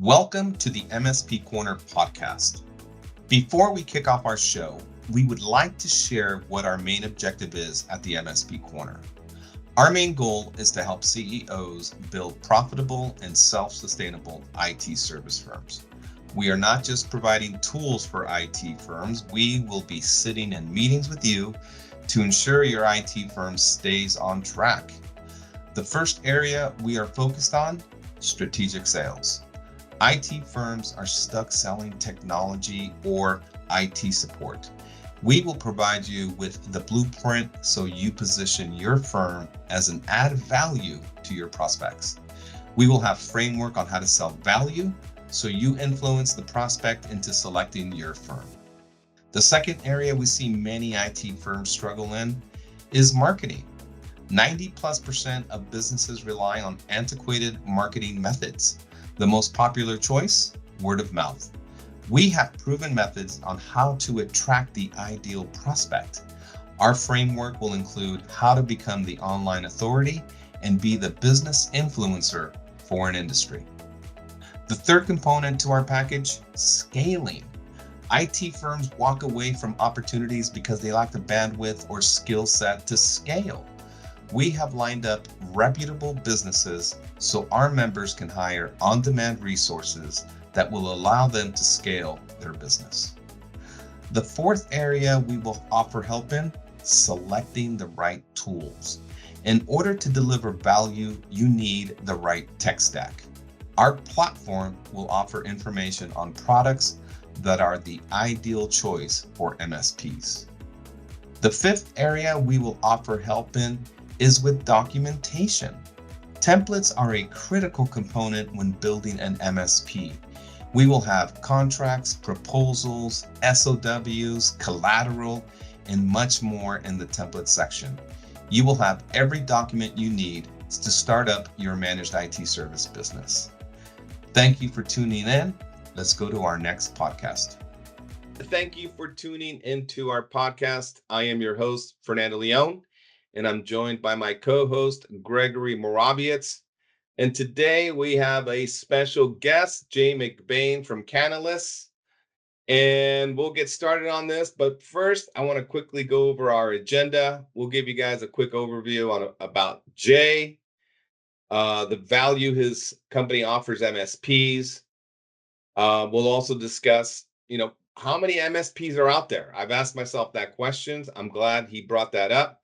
Welcome to the MSP Corner podcast. Before we kick off our show, we would like to share what our main objective is at the MSP Corner. Our main goal is to help CEOs build profitable and self-sustainable IT service firms. We are not just providing tools for IT firms, we will be sitting in meetings with you to ensure your IT firm stays on track. The first area we are focused on, strategic sales. IT firms are stuck selling technology or IT support. We will provide you with the blueprint so you position your firm as an added value to your prospects. We will have framework on how to sell value so you influence the prospect into selecting your firm. The second area we see many IT firms struggle in is marketing. 90+% of businesses rely on antiquated marketing methods. The most popular choice, word of mouth. We have proven methods on how to attract the ideal prospect. Our framework will include how to become the online authority and be the business influencer for an industry. The third component to our package, scaling. IT firms walk away from opportunities because they lack the bandwidth or skill set to scale. We have lined up reputable businesses so our members can hire on-demand resources that will allow them to scale their business. The fourth area we will offer help in, selecting the right tools. In order to deliver value, you need the right tech stack. Our platform will offer information on products that are the ideal choice for MSPs. The fifth area we will offer help in is with documentation. Templates are a critical component when building an MSP. We will have contracts, proposals, SOWs, collateral, and much more in the template section. You will have every document you need to start up your managed IT service business. Thank you for tuning in. Let's go to our next podcast. Thank you for tuning into our podcast. I am your host, Fernando Leon, and I'm joined by my co-host, Gregory Morabiec. And today we have a special guest, Jay McBain from ChannelEyes. And we'll get started on this. But first, I want to quickly go over our agenda. We'll give you guys a quick overview about Jay, the value his company offers MSPs. We'll also discuss, how many MSPs are out there? I've asked myself that question. I'm glad he brought that up.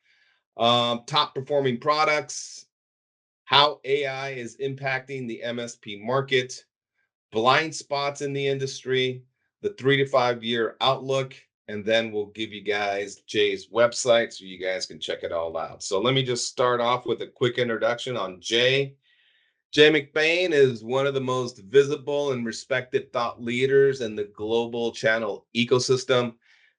Top performing products, how AI is impacting the MSP market, blind spots in the industry, the 3 to 5 year outlook, and then we'll give you guys Jay's website so you guys can check it all out. So let me just start off with a quick introduction on Jay. Jay McBain is one of the most visible and respected thought leaders in the global channel ecosystem.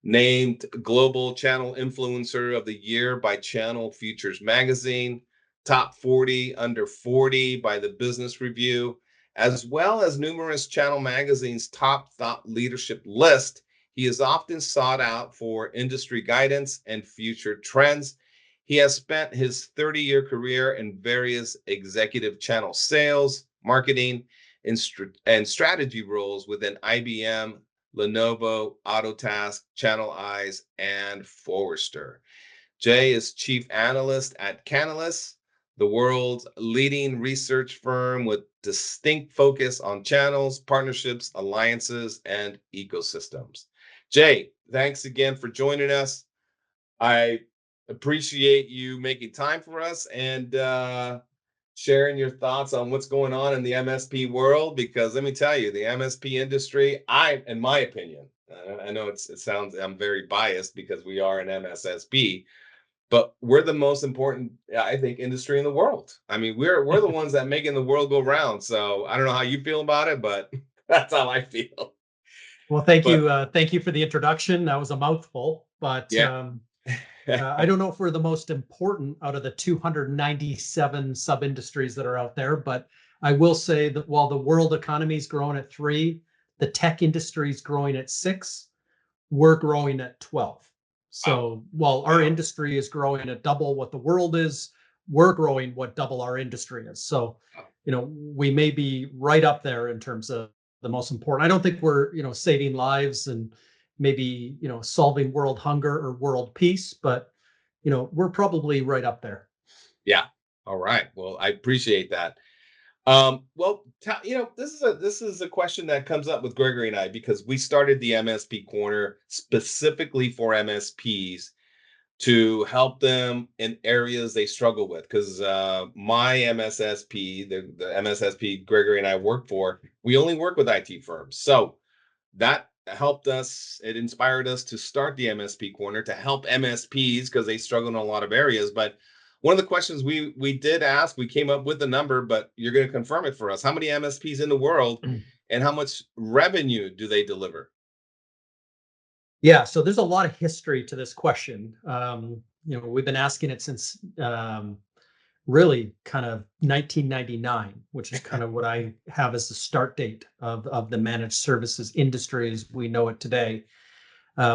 Named Global Channel Influencer of the Year by Channel Futures Magazine, Top 40 Under 40 by the Business Review, as well as numerous Channel Magazine's top thought leadership list. He is often sought out for industry guidance and future trends. He has spent his 30-year career in various executive channel sales, marketing, and strategy roles within IBM, Lenovo, Autotask, ChannelEyes, and Forrester. Jay is chief analyst at ChannelEyes, the world's leading research firm with distinct focus on channels, partnerships, alliances, and ecosystems. Jay, thanks again for joining us. I appreciate you making time for us and sharing your thoughts on what's going on in the MSP world, because let me tell you, the MSP industry, in my opinion, I know it sounds, I'm very biased because we are an MSSP, but we're the most important, I think, industry in the world. I mean, we're the ones that making the world go round. So I don't know how you feel about it, but that's how I feel. Well, thank you. Thank you for the introduction. That was a mouthful, but yeah. I don't know if we're the most important out of the 297 sub-industries that are out there, but I will say that while the world economy is growing at 3, the tech industry is growing at 6, we're growing at 12. So while our industry is growing at double what the world is, we're growing what double our industry is. So, we may be right up there in terms of the most important. I don't think we're, saving lives and maybe, solving world hunger or world peace, but, we're probably right up there. Yeah. All right. Well, I appreciate that. Well, this is a question that comes up with Gregory and I because we started the MSP Corner specifically for MSPs to help them in areas they struggle with. Because my MSSP, the MSSP Gregory and I work for, we only work with IT firms. So that helped us. It inspired us to start the MSP Corner to help MSPs because they struggle in a lot of areas. But one of the questions we did ask, we came up with a number, but you're going to confirm it for us. How many MSPs in the world, and how much revenue do they deliver? Yeah, so there's a lot of history to this question. We've been asking it since really kind of 1999, which is kind of what I have as the start date of the managed services industry as we know it today.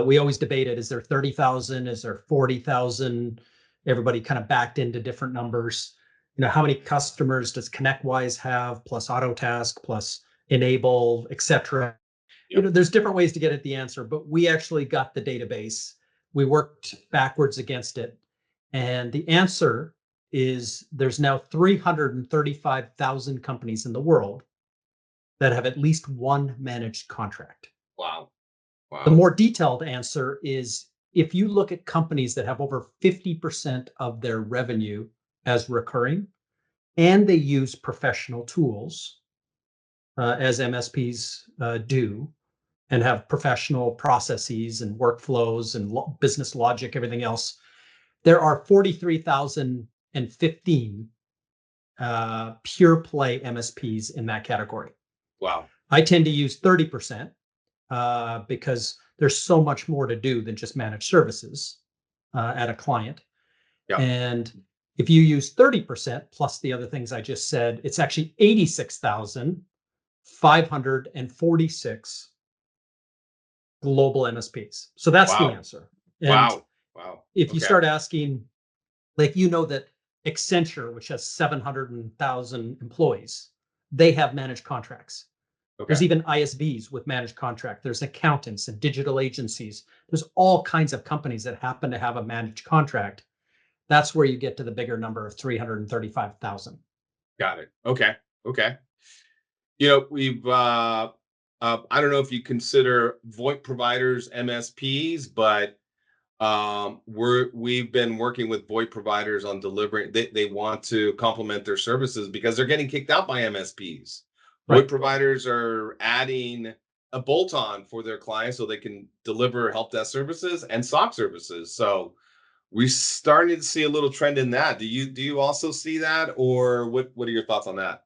We always debated, is there 30,000? Is there 40,000? Everybody kind of backed into different numbers. How many customers does ConnectWise have, plus Autotask, plus Enable, et cetera? Yep. There's different ways to get at the answer, but we actually got the database. We worked backwards against it. And the answer is there's now 335,000 companies in the world that have at least one managed contract. Wow. The Wow. more detailed answer is if you look at companies that have over 50% of their revenue as recurring and they use professional tools, as MSPs do, and have professional processes and workflows and business logic, everything else, there are 43,015 pure play MSPs in that category. Wow. I tend to use 30% because there's so much more to do than just manage services at a client. Yeah. And if you use 30% plus the other things I just said, it's actually 86,546 global MSPs. So that's the Wow. answer. And Wow. Wow. if you Okay. start asking, like, that Accenture, which has 700,000 employees, they have managed contracts. There's Okay. even ISVs with managed contract. There's accountants and digital agencies. There's all kinds of companies that happen to have a managed contract. That's where you get to the bigger number of 335,000. Got it. Okay. Okay. We've I don't know if you consider VoIP providers MSPs, but we've been working with VoIP providers on delivering. They want to complement their services because they're getting kicked out by MSPs. VoIP Right. providers are adding a bolt-on for their clients so they can deliver help desk services and SOC services. So we're starting to see a little trend in that. Do you also see that, or what are your thoughts on that?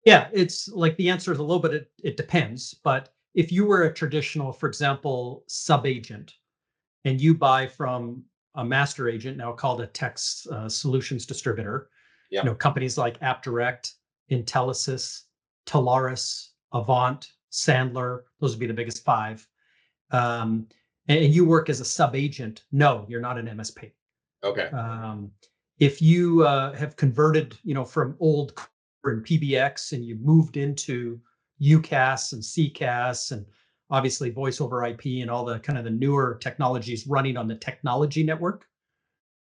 Yeah, it's like the answer is a little bit, it depends. But if you were a traditional, for example, sub agent, and you buy from a master agent, now called a tech solutions distributor, Yeah. companies like AppDirect, Intelisys, Talaris, Avant, Sandler, those would be the biggest five. And you work as a sub agent, no, you're not an MSP. Okay. If you have converted, from old and PBX and you moved into UCAS and CCAS and obviously voice over IP and all the kind of the newer technologies running on the technology network,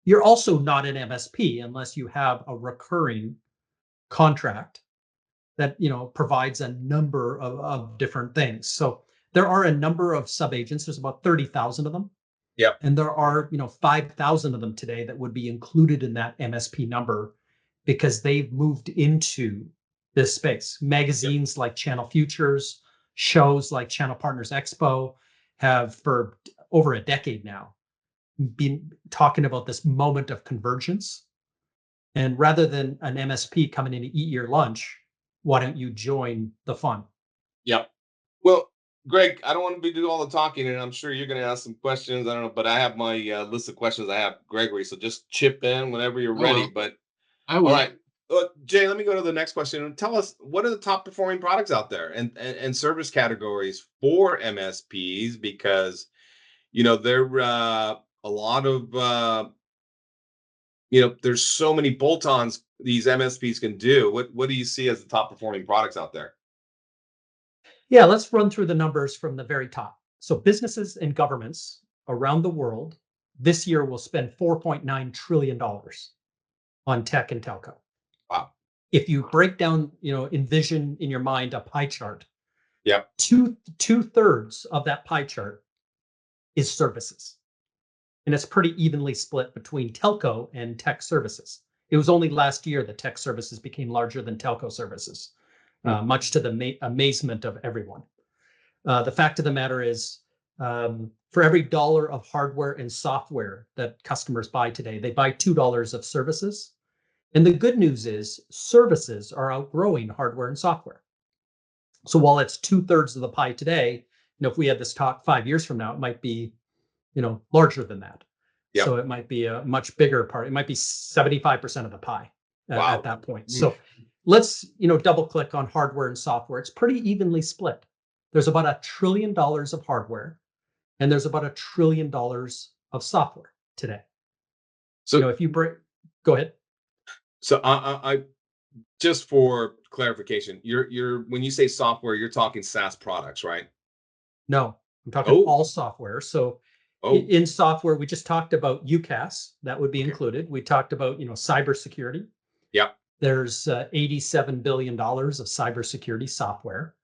you're also not an MSP unless you have a recurring contract that provides a number of different things. So there are a number of sub agents. There's about 30,000 of them. Yep. And there are, 5,000 of them today that would be included in that MSP number because they've moved into this space. Yep. Magazines like Channel Futures, shows like Channel Partners Expo have for over a decade now been talking about this moment of convergence. And rather than an MSP coming in to eat your lunch, why don't you join the fun? Yep. Well, Greg, I don't want to be do all the talking, and I'm sure you're going to ask some questions. I don't know, but I have my list of questions. I have Gregory, so just chip in whenever you're I ready. will. But I all will. right, Jay, let me go to the next question and tell us what are the top performing products out there and service categories for MSPs because there a lot of there's so many bolt-ons these MSPs can do. What do you see as the top performing products out there? Yeah, let's run through the numbers from the very top. So businesses and governments around the world this year will spend $4.9 trillion on tech and telco. Wow. If you break down, envision in your mind a pie chart, Yep. two-thirds of that pie chart is services. And it's pretty evenly split between telco and tech services. It was only last year that tech services became larger than telco services, much to the amazement of everyone. The fact of the matter is, for every dollar of hardware and software that customers buy today, they buy $2 of services. And the good news is services are outgrowing hardware and software. So while it's two-thirds of the pie today, if we had this talk 5 years from now, it might be, larger than that. Yep. So it might be a much bigger part. It might be 75% of the pie Wow. at that point. So let's, double click on hardware and software. It's pretty evenly split. There's about $1 trillion of hardware and there's about $1 trillion of software today. So if you go ahead. So I just for clarification, you're when you say software, you're talking SaaS products, right? No, I'm talking all software. So in software, we just talked about UCaaS, that would be included. We talked about, cybersecurity. Yep. There's $87 billion of cybersecurity software.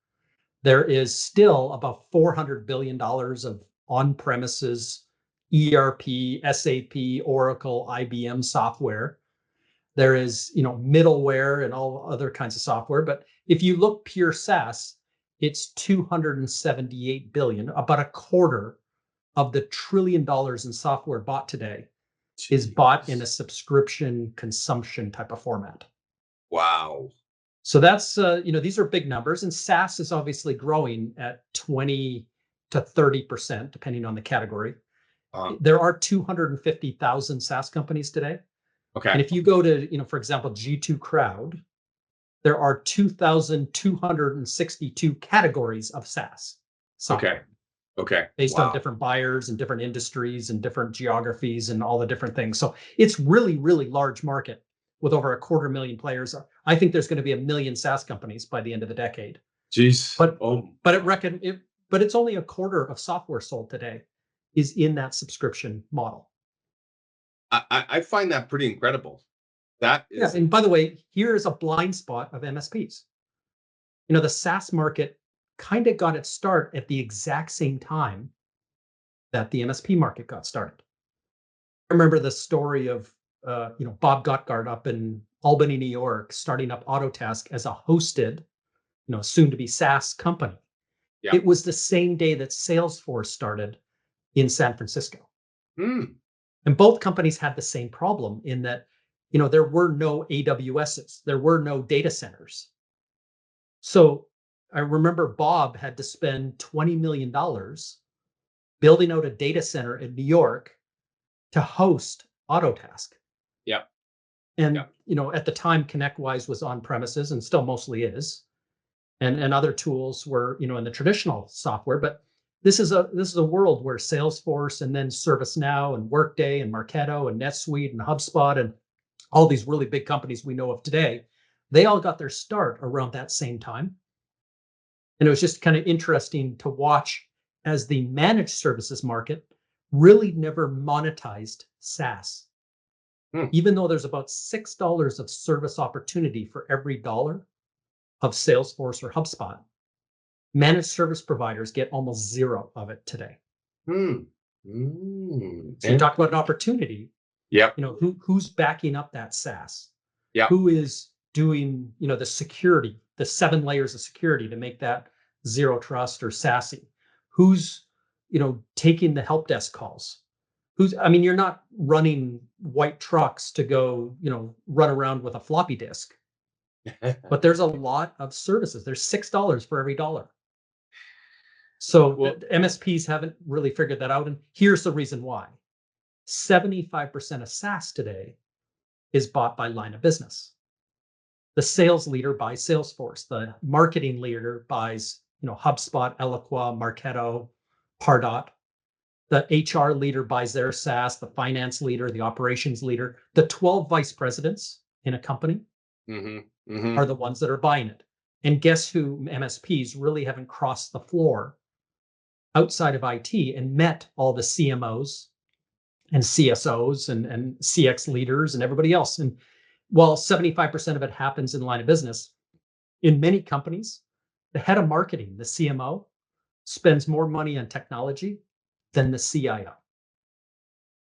There is still about $400 billion of on-premises ERP, SAP, Oracle, IBM software. There is, middleware and all other kinds of software. But if you look pure SaaS, it's 278 billion, about a quarter of the $1 trillion in software bought today is bought in a subscription consumption type of format. Wow. So that's, these are big numbers, and SaaS is obviously growing at 20 to 30%, depending on the category. There are 250,000 SaaS companies today. Okay. And if you go to, for example, G2 Crowd, there are 2,262 categories of SaaS software. Okay. Based on different buyers and different industries and different geographies and all the different things. So it's really, really large market with over 250,000 players. I think there's going to be 1 million SaaS companies by the end of the decade. Jeez. But it's only a quarter of software sold today is in that subscription model. I find that pretty incredible. That is. Yeah, and by the way, here is a blind spot of MSPs. The SaaS market kind of got its start at the exact same time that the MSP market got started. I remember the story of Bob Gottgard up in Albany, New York, starting up Autotask as a hosted, soon to be SaaS company. Yeah. It was the same day that Salesforce started in San Francisco. And both companies had the same problem in that, there were no AWSs, there were no data centers. So I remember Bob had to spend $20 million building out a data center in New York to host Autotask. Yep. And, at the time, ConnectWise was on premises and still mostly is. And other tools were, in the traditional software. But this is a world where Salesforce and then ServiceNow and Workday and Marketo and NetSuite and HubSpot and all these really big companies we know of today, they all got their start around that same time. And it was just kind of interesting to watch as the managed services market really never monetized SaaS. Even though there's about $6 of service opportunity for every dollar of Salesforce or HubSpot, managed service providers get almost zero of it today. So you talk about an opportunity. Yep. Who's backing up that SaaS? Yeah. Who is doing, the security, the 7 layers of security to make that zero trust or SASE? Who's, taking the help desk calls? You're not running white trucks to go, run around with a floppy disk. But there's a lot of services. There's $6 for every dollar. So MSPs haven't really figured that out. And here's the reason why. 75% of SaaS today is bought by line of business. The sales leader buys Salesforce. The marketing leader buys, HubSpot, Eloqua, Marketo, Pardot. The HR leader buys their SaaS, the finance leader, the operations leader, the 12 vice presidents in a company are the ones that are buying it. And guess who MSPs really haven't crossed the floor outside of IT and met all the CMOs and CSOs and CX leaders and everybody else. And while 75% of it happens in line of business, in many companies, the head of marketing, the CMO, spends more money on technology than the CIO.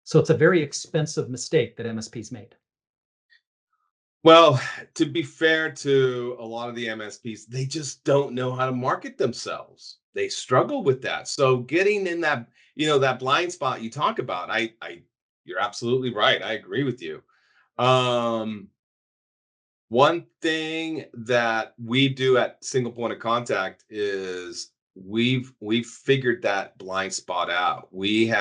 So it's a very expensive mistake that MSPs made. Well, to be fair to a lot of the MSPs, they just don't know how to market themselves. They struggle with that. So getting in that, that blind spot you talk about, you're absolutely right. I agree with you. Um, One thing that we do at Single Point of Contact is we've figured that blind spot out. We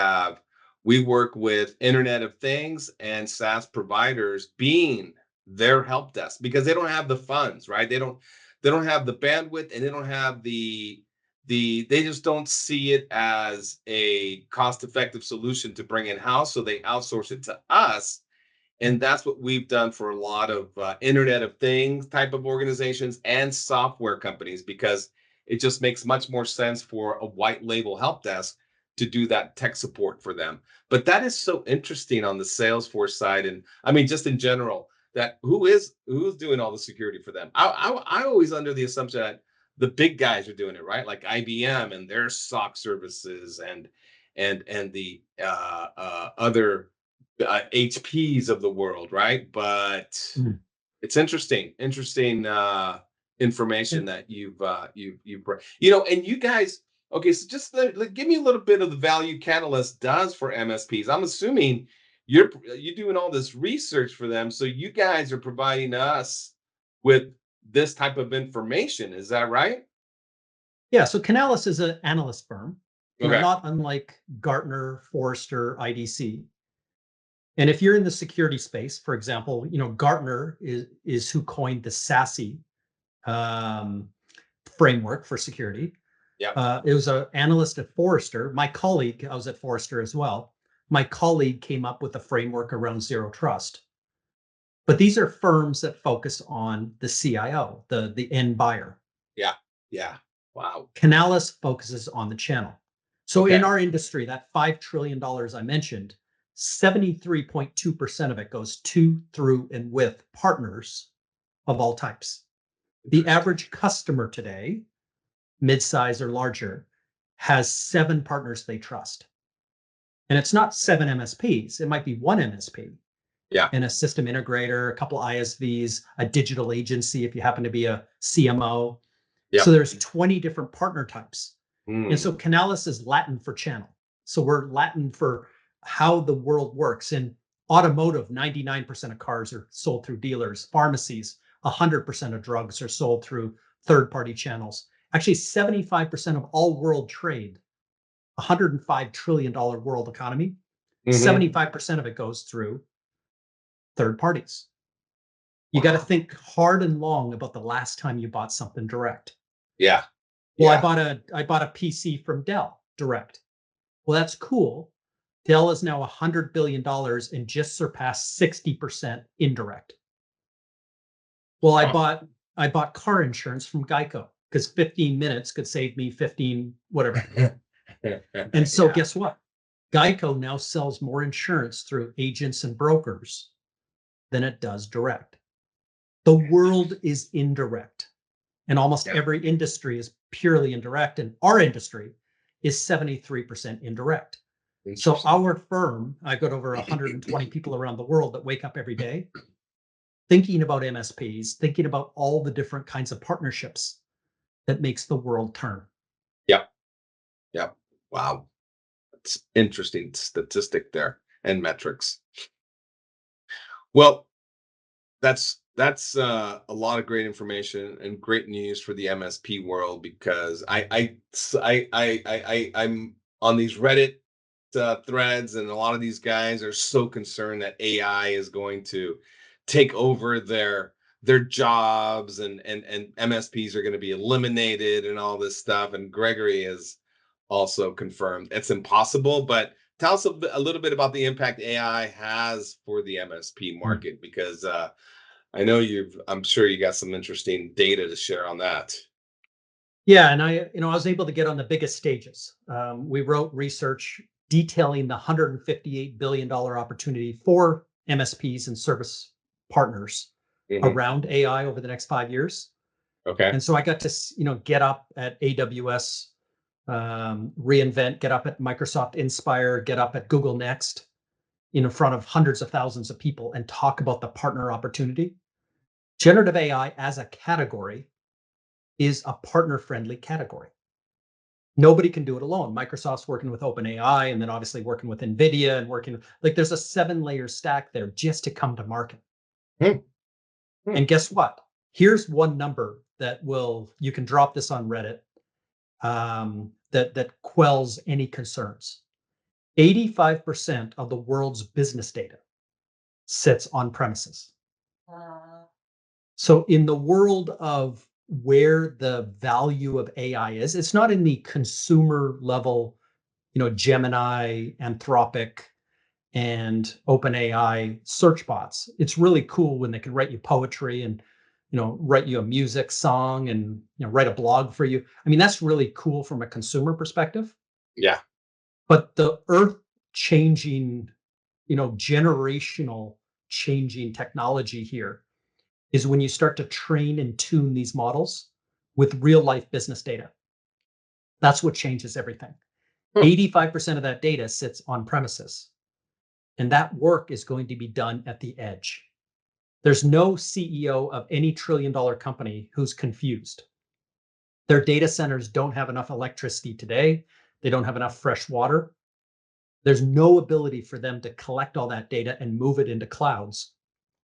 work with Internet of Things and SaaS providers being their help desk because they don't have the funds, right? They don't have the bandwidth and they don't have they just don't see it as a cost-effective solution to bring in house, so they outsource it to us. And that's what we've done for a lot of Internet of Things type of organizations and software companies, because it just makes much more sense for a white label help desk to do that tech support for them. But that is so interesting on the Salesforce side. And I mean, just in general, that who's doing all the security for them? I always under the assumption that the big guys are doing it, right? Like IBM and their SOC services and the other HPs of the world, right? But it's interesting information that and you guys. Okay, so just give me a little bit of the value Catalyst does for MSPs. I'm assuming you're doing all this research for them, so you guys are providing us with this type of information. Is that right? Yeah, so Canalys is an analyst firm, Okay. not unlike Gartner, Forrester, IDC. And if you're in the security space, for example, Gartner is who coined the SASE framework for security. Yeah. It was an analyst at Forrester. My colleague, I was at Forrester as well. My colleague came up with a framework around zero trust. But these are firms that focus on the CIO, the end buyer. Yeah. Yeah. Wow. Canalys focuses on the channel. So Okay. in our industry, that $5 trillion I mentioned, 73.2% of it goes to, through, and with partners of all types. The average customer today, mid-size or larger, has 7 partners they trust. And it's not 7 MSPs. It might be 1 MSP. Yeah. And a system integrator, a couple ISVs, a digital agency if you happen to be a CMO. Yep. So there's 20 different partner types. And so Mm. Canalys is Latin for channel. So we're Latin for how the world works. In automotive, 99% of cars are sold through dealers. Pharmacies, 100% of drugs are sold through third-party channels. Actually, 75% of all world trade, $105 trillion world economy, 75% of it goes through third parties. You got to think hard and long about the last time you bought something direct. Yeah. Well, Yeah. I bought a PC from Dell direct. Well, that's cool. Dell is now $100 billion and just surpassed 60% indirect. Well, I bought car insurance from Geico because 15 minutes could save me 15 whatever. And so Yeah. guess what? Geico now sells more insurance through agents and brokers than it does direct. The world is indirect, and almost Yeah. every industry is purely indirect, and our industry is 73% indirect. So Interesting. our firm, I've got over 120 people around the world that wake up every day thinking about MSPs, thinking about all the different kinds of partnerships that makes the world turn. Yep. Yep. Wow. That's interesting statistic there and metrics. Well, that's a lot of great information and great news for the MSP world, because I'm on these Reddit threads, and a lot of these guys are so concerned that AI is going to take over their jobs, and MSPs are going to be eliminated and all this stuff. And Gregory is also confirmed it's impossible. But tell us a little bit about the impact AI has for the MSP Mm. market, because I know I'm sure you got some interesting data to share on that. Yeah, and I was able to get on the biggest stages. We wrote research detailing the $158 billion opportunity for MSPs and service partners Hmm. around AI over the next 5 years. Okay. And so I got to, get up at AWS, reInvent, get up at Microsoft Inspire, get up at Google Next in front of hundreds of thousands of people and talk about the partner opportunity. Generative AI as a category is a partner friendly category. Nobody can do it alone. Microsoft's working with OpenAI and then obviously working with NVIDIA and working like there's a 7-layer stack there just to come to market. Hmm. Hmm. And guess what? Here's one number that you can drop this on Reddit, that quells any concerns. 85% of the world's business data sits on premises. So in the world of where the value of AI is, it's not in the consumer level, Gemini, Anthropic, and OpenAI search bots. It's really cool when they can write you poetry and write you a music song and write a blog for you. I mean, that's really cool from a consumer perspective. Yeah. But the earth changing, generational changing technology here is when you start to train and tune these models with real life business data. That's what changes everything. Hmm. 85% of that data sits on premises, and that work is going to be done at the edge. There's no CEO of any trillion-dollar company who's confused. Their data centers don't have enough electricity today. They don't have enough fresh water. There's no ability for them to collect all that data and move it into clouds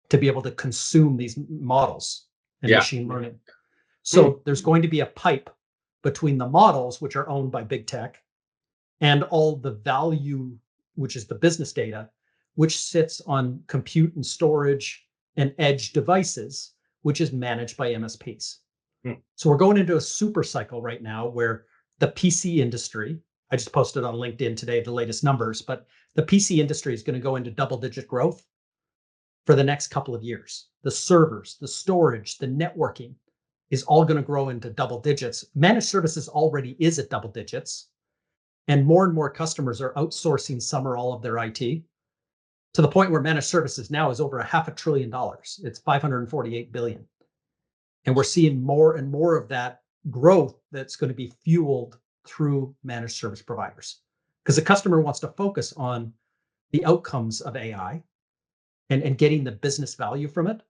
to be able to consume these models and Yeah. machine learning. Hmm. So there's going to be a pipe between the models, which are owned by big tech, and all the value, which is the business data, which sits on compute and storage and edge devices, which is managed by MSPs. Hmm. So we're going into a super cycle right now where the PC industry, I just posted on LinkedIn today the latest numbers, but the PC industry is going to go into double-digit growth for the next couple of years. The servers, the storage, the networking is all going to grow into double digits. Managed services already is at double digits, and more customers are outsourcing some or all of their IT to the point where managed services now is over $500 billion. It's 548 billion. And we're seeing more and more of that growth that's going to be fueled through managed service providers because the customer wants to focus on the outcomes of AI and getting the business value from it.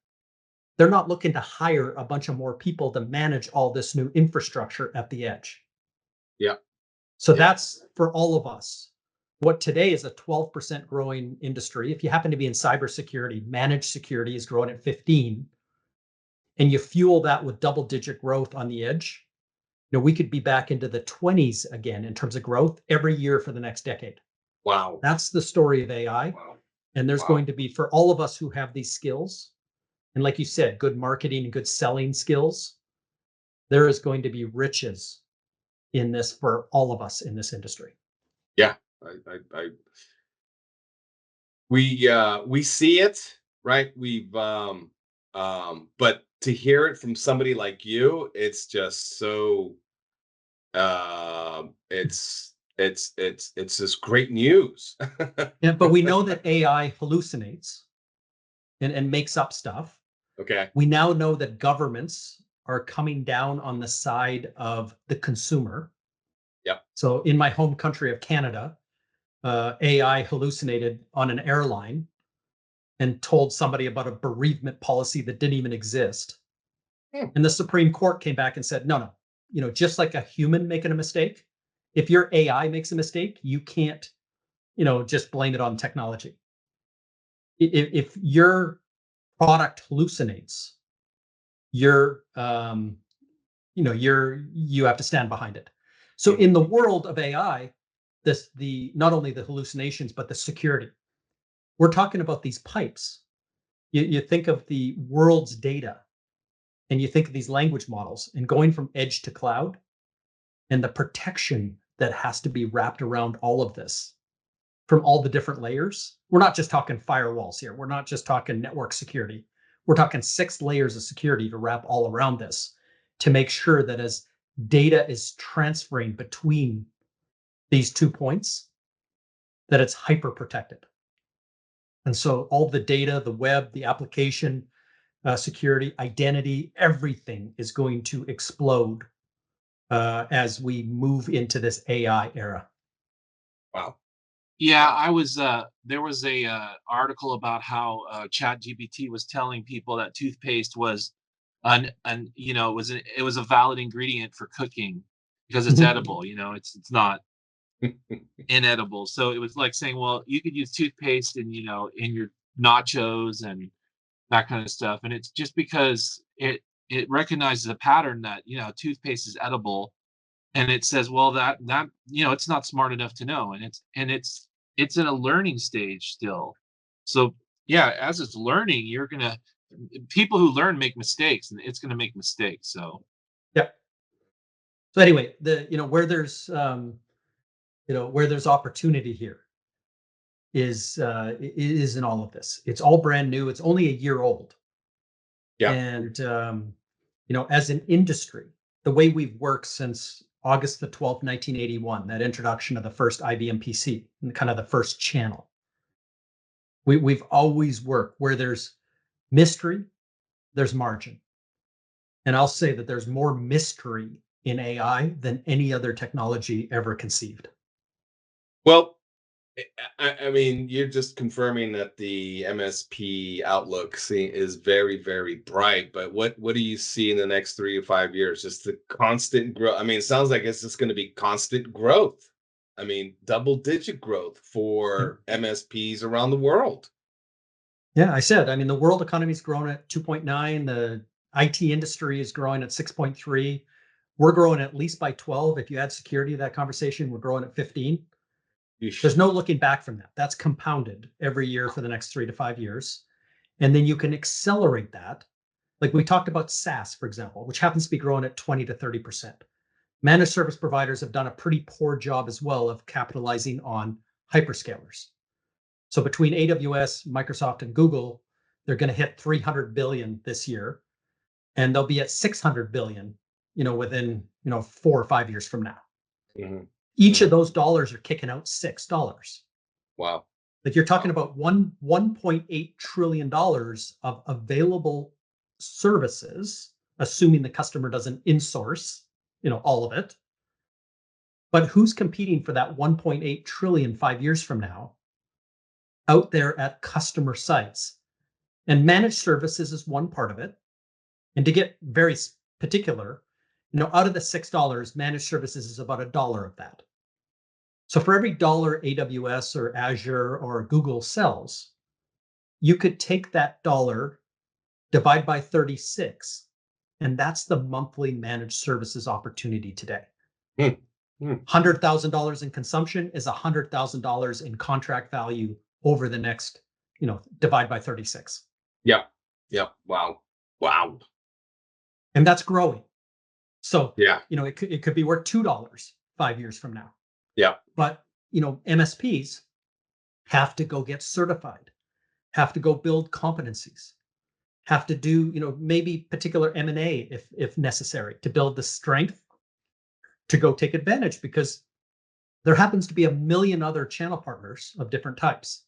They're not looking to hire a bunch of more people to manage all this new infrastructure at the edge. Yeah. So Yeah. that's for all of us. What today is a 12% growing industry. If you happen to be in cybersecurity, managed security is growing at 15, and you fuel that with double-digit growth on the edge, we could be back into the 20s again in terms of growth every year for the next decade. Wow. That's the story of AI. Wow. And there's Wow. going to be, for all of us who have these skills, and like you said, good marketing and good selling skills, there is going to be riches in this for all of us in this industry. Yeah. We see it, right? But to hear it from somebody like you, it's just so it's just great news. Yeah, but we know that AI hallucinates and makes up stuff. Okay. We now know that governments are coming down on the side of the consumer. Yep. So in my home country of Canada, AI hallucinated on an airline and told somebody about a bereavement policy that didn't even exist. Hmm. And the Supreme Court came back and said, no, just like a human making a mistake, if your AI makes a mistake, you can't, just blame it on technology. If your product hallucinates, you're, you have to stand behind it. So Mhm. in the world of AI, the not only the hallucinations, but the security. We're talking about these pipes. You think of the world's data and you think of these language models and going from edge to cloud and the protection that has to be wrapped around all of this from all the different layers. We're not just talking firewalls here. We're not just talking network security. We're talking 6 layers of security to wrap all around this to make sure that as data is transferring between these 2 points, that it's hyper protected. And so all the data, the web, the application, security, identity, everything is going to explode as we move into this AI era. Wow. Yeah, I was there was a article about how ChatGPT was telling people that toothpaste was it was a valid ingredient for cooking because it's Mhm. edible, it's not inedible. So it was like saying, well, you could use toothpaste in your nachos and that kind of stuff. And it's just because it recognizes a pattern that, toothpaste is edible, and it says, well, that it's not smart enough to know, and it's in a learning stage still. So yeah, as it's learning, people who learn make mistakes, and it's going to make mistakes. So Yep. So anyway, where there's opportunity here is in all of this. It's all brand new. It's only a year old. Yeah. And as an industry, the way we've worked since August the 12th, 1981, that introduction of the first IBM PC and kind of the first channel, we've always worked where there's mystery, there's margin. And I'll say that there's more mystery in AI than any other technology ever conceived. Well, I mean, you're just confirming that the MSP outlook is very, very bright. But what do you see in the next 3 to 5 years? Just the constant growth. I mean, it sounds like it's just going to be constant growth. I mean, double-digit growth for MSPs around the world. Yeah, I said, I mean, the world economy's grown at 2.9, the IT industry is growing at 6.3. We're growing at least by 12. If you add security to that conversation, we're growing at 15. Yeesh. There's no looking back from that. That's compounded every year for the next 3 to 5 years. And then you can accelerate that. Like we talked about SaaS, for example, which happens to be growing at 20 to 30%. Managed service providers have done a pretty poor job as well of capitalizing on hyperscalers. So between AWS, Microsoft, and Google, they're going to hit 300 billion this year, and they'll be at 600 billion, within 4 or 5 years from now. Mhm. Each of those dollars are kicking out $6. Wow. Like you're talking about 1.8 trillion dollars of available services, assuming the customer doesn't insource, all of it. But who's competing for that 1.8 trillion 5 years from now out there at customer sites? And managed services is one part of it. And to get very particular, out of the $6, managed services is about $1 of that. So for every dollar AWS or Azure or Google sells, you could take that dollar, divide by 36, and that's the monthly managed services opportunity today. Hmm. Hmm. $100,000 in consumption is $100,000 in contract value over the next, divide by 36. Yep. Yep. Wow. Wow. And that's growing. So, Yeah. it could be worth $2 5 years from now. Yeah. But, MSPs have to go get certified, have to go build competencies, have to do, maybe particular M&A if necessary to build the strength to go take advantage, because there happens to be a million other channel partners of different types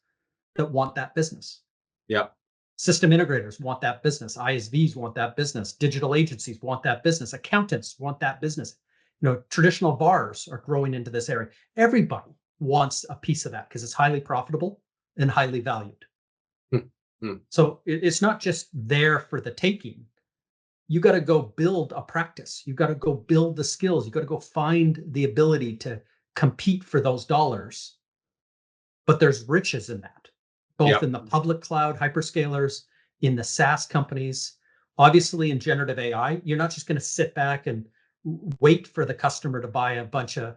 that want that business. Yep. System integrators want that business. ISVs want that business. Digital agencies want that business. Accountants want that business. Traditional VARs are growing into this area. Everybody wants a piece of that because it's highly profitable and highly valued. So it's not just there for the taking. You got to go build a practice. You got to go build the skills. You got to go find the ability to compete for those dollars. But there's riches in that, both in the public cloud hyperscalers, in the SaaS companies, obviously in generative AI. You're not just going to sit back and wait for the customer to buy a bunch of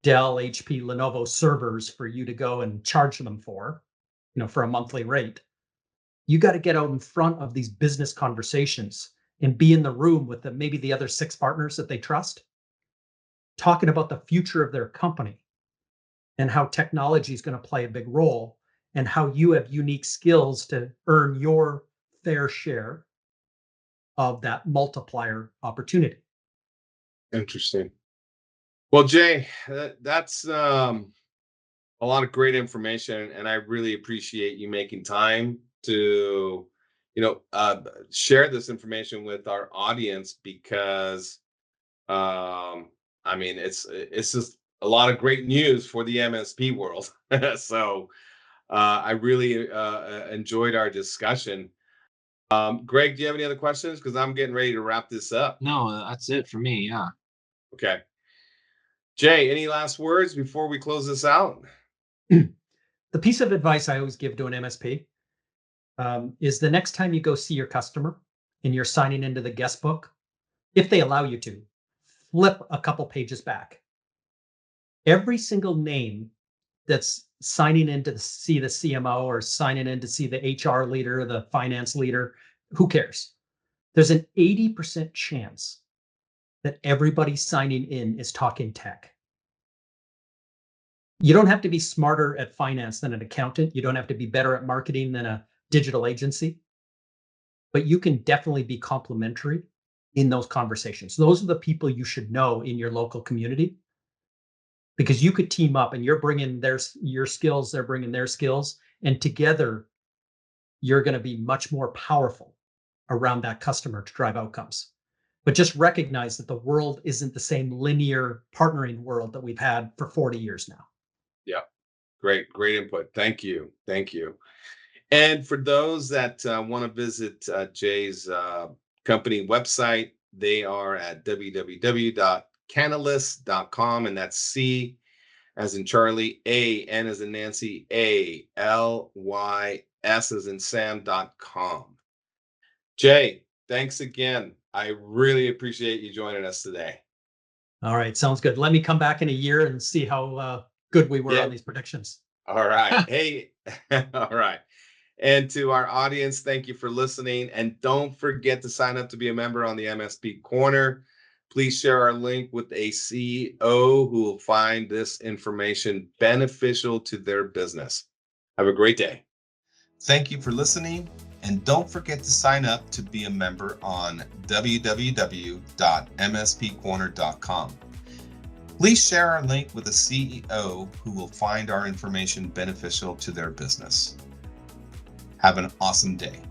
Dell, HP, Lenovo servers for you to go and charge them for a monthly rate. You got to get out in front of these business conversations and be in the room with maybe the other 6 partners that they trust talking about the future of their company and how technology is going to play a big role and how you have unique skills to earn your fair share of that multiplier opportunity. Interesting. Well, Jay, that's a lot of great information, and I really appreciate you making time to, share this information with our audience because, I mean, it's just a lot of great news for the MSP world. So, I really enjoyed our discussion. Greg, do you have any other questions? Because I'm getting ready to wrap this up. No, that's it for me. Yeah. Okay. Jay, any last words before we close this out? The piece of advice I always give to an MSP is the next time you go see your customer and you're signing into the guest book, if they allow you to, flip a couple pages back. Every single name that's signing in to see the CMO or signing in to see the HR leader, the finance leader, who cares? There's an 80% chance that everybody signing in is talking tech. You don't have to be smarter at finance than an accountant. You don't have to be better at marketing than a digital agency, but you can definitely be complementary in those conversations. Those are the people you should know in your local community, because you could team up and you're bringing your skills, they're bringing their skills, and together you're going to be much more powerful around that customer to drive outcomes. But just recognize that the world isn't the same linear partnering world that we've had for 40 years now. Yeah, great input. Thank you. And for those that want to visit Jay's company website, they are at www.ChannelEyes.com, and that's C as in Charlie, A, N as in Nancy, A, L, Y, S as in Sam.com. Jay, thanks again. I really appreciate you joining us today. All right, sounds good. Let me come back in a year and see how good we were on these predictions. All right. Hey, all right. And to our audience, thank you for listening. And don't forget to sign up to be a member on the MSP Corner. Please share our link with a CEO who will find this information beneficial to their business. Have a great day. Thank you for listening. And don't forget to sign up to be a member on www.mspcorner.com. Please share our link with a CEO who will find our information beneficial to their business. Have an awesome day.